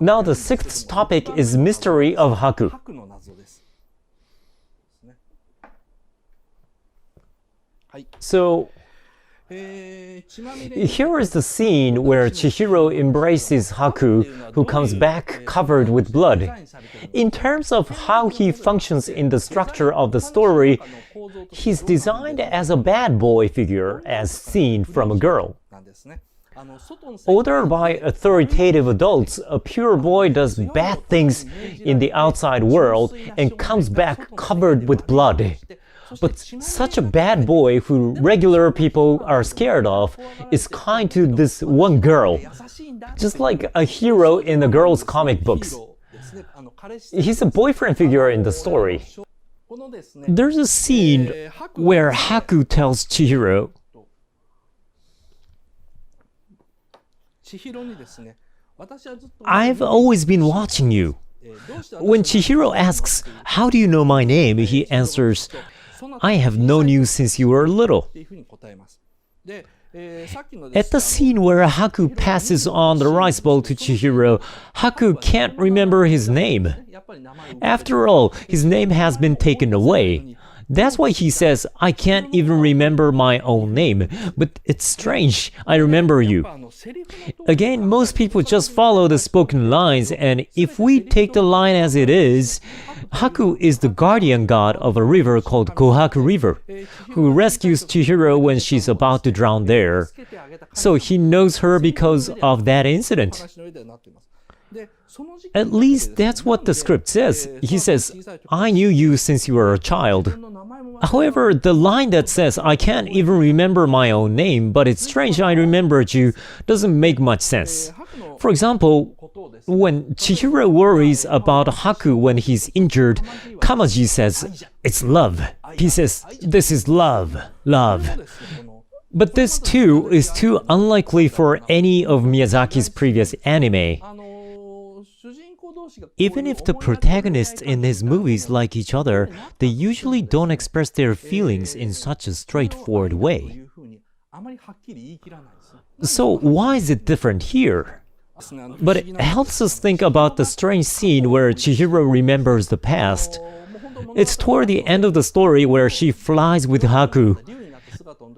Now the sixth topic is mystery of Haku. So, here is the scene where Chihiro embraces Haku, who comes back covered with blood. In terms of how he functions in the structure of the story, he's designed as a bad boy figure as seen from a girl. Ordered by authoritative adults, a pure boy does bad things in the outside world and comes back covered with blood. But such a bad boy who regular people are scared of is kind to this one girl, just like a hero in the girls' comic books. He's a boyfriend figure in the story. There's a scene where Haku tells Chihiro, "I've always been watching you." When Chihiro asks, "How do you know my name?" he answers, "I have known you since you were little." At the scene where Haku passes on the rice bowl to Chihiro, Haku can't remember his name. After all, his name has been taken away. That's why he says, "I can't even remember my own name, but it's strange, I remember you." Again, most people just follow the spoken lines, and if we take the line as it is, Haku is the guardian god of a river called Kohaku River, who rescues Chihiro when she's about to drown there. So he knows her because of that incident. At least that's what the script says. He says, "I knew you since you were a child." However, the line that says, "I can't even remember my own name, but it's strange I remembered you," doesn't make much sense. For example, when Chihiro worries about Haku when he's injured, Kamaji says, "It's love." He says, "This is love, love." But this too is too unlikely for any of Miyazaki's previous anime. Even if the protagonists in his movies like each other, they usually don't express their feelings in such a straightforward way. So why is it different here? But it helps us think about the strange scene where Chihiro remembers the past. It's toward the end of the story where she flies with Haku.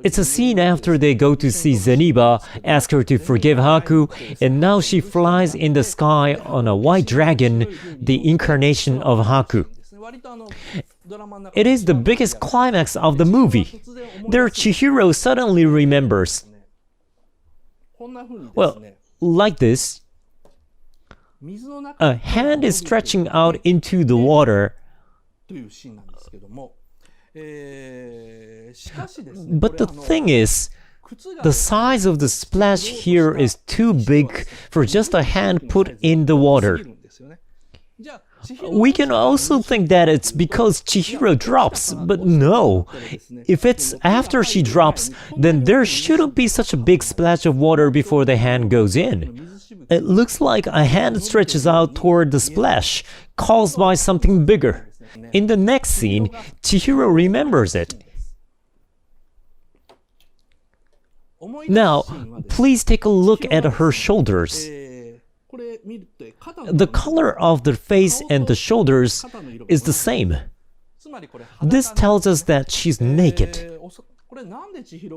It's a scene after they go to see Zeniba, ask her to forgive Haku, and now she flies in the sky on a white dragon, the incarnation of Haku. It is the biggest climax of the movie. There Chihiro suddenly remembers. Well, like this. A hand is stretching out into the water. But the thing is, the size of the splash here is too big for just a hand put in the water. We can also think that it's because Chihiro drops, but no. If it's after she drops, then there shouldn't be such a big splash of water before the hand goes in. It looks like a hand stretches out toward the splash, caused by something bigger. In the next scene, Chihiro remembers it. Now, please take a look at her shoulders. The color of the face and the shoulders is the same. This tells us that she's naked.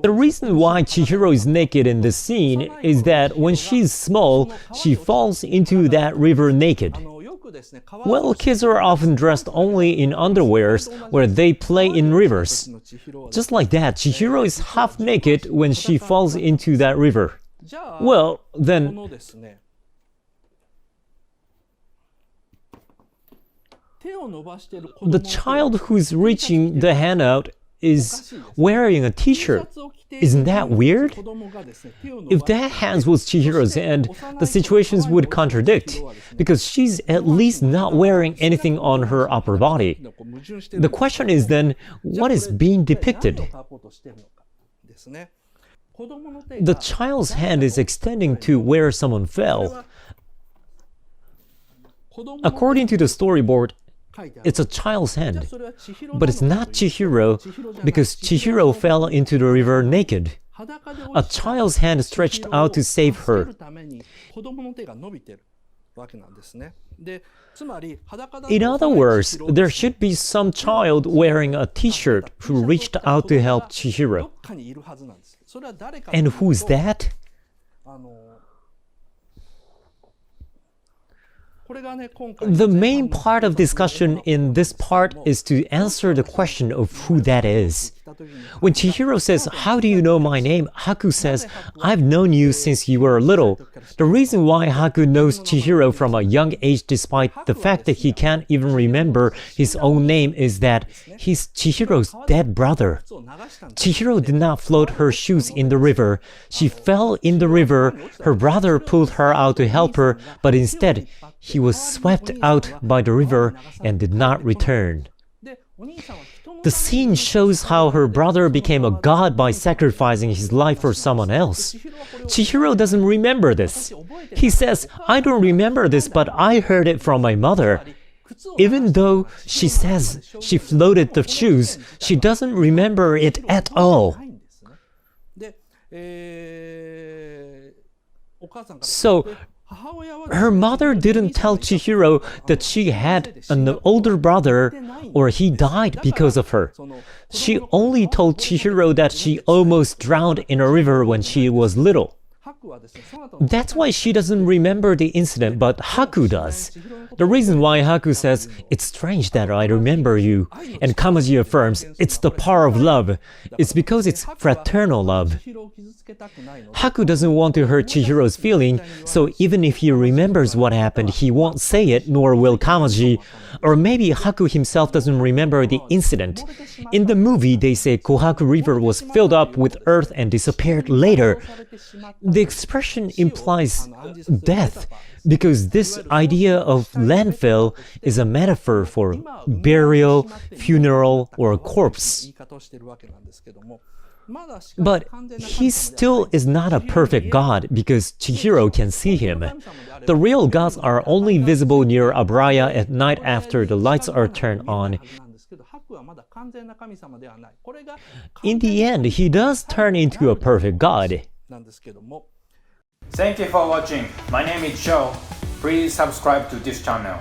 The reason why Chihiro is naked in this scene is that when she's small, she falls into that river naked. Well, kids are often dressed only in underwears where they play in rivers. Just like that, Chihiro is half naked when she falls into that river. Well, then... the child who's reaching the hand out is wearing a t-shirt. Isn't that weird? If that hand was Chihiro's hand, the situations would contradict, because she's at least not wearing anything on her upper body. The question is then, what is being depicted? The child's hand is extending to where someone fell. According to the storyboard, it's a child's hand, but it's not Chihiro, because Chihiro fell into the river naked. A child's hand stretched out to save her. In other words, there should be some child wearing a t-shirt who reached out to help Chihiro. And who's that? The main part of discussion in this part is to answer the question of who that is. When Chihiro says, "How do you know my name?" Haku says, "I've known you since you were little." The reason why Haku knows Chihiro from a young age despite the fact that he can't even remember his own name is that he's Chihiro's dead brother. Chihiro did not float her shoes in the river. She fell in the river. Her brother pulled her out to help her, but instead, he was swept out by the river and did not return. The scene shows how her brother became a god by sacrificing his life for someone else. Chihiro doesn't remember this. He says, "I don't remember this, but I heard it from my mother." Even though she says she floated the shoes, she doesn't remember it at all. So, her mother didn't tell Chihiro that she had an older brother or he died because of her. She only told Chihiro that she almost drowned in a river when she was little. That's why she doesn't remember the incident, but Haku does. The reason why Haku says, "It's strange that I remember you," and Kamaji affirms, "It's the power of love," is because it's fraternal love. Haku doesn't want to hurt Chihiro's feeling, so even if he remembers what happened, he won't say it, nor will Kamaji. Or maybe Haku himself doesn't remember the incident. In the movie, they say Kohaku River was filled up with earth and disappeared later. The expression implies death, because this idea of landfill is a metaphor for burial, funeral, or a corpse. But he still is not a perfect god because Chihiro can see him. The real gods are only visible near Abraya at night after the lights are turned on. In the end, he does turn into a perfect god. Thank you for watching. My name is Joe. Please subscribe to this channel.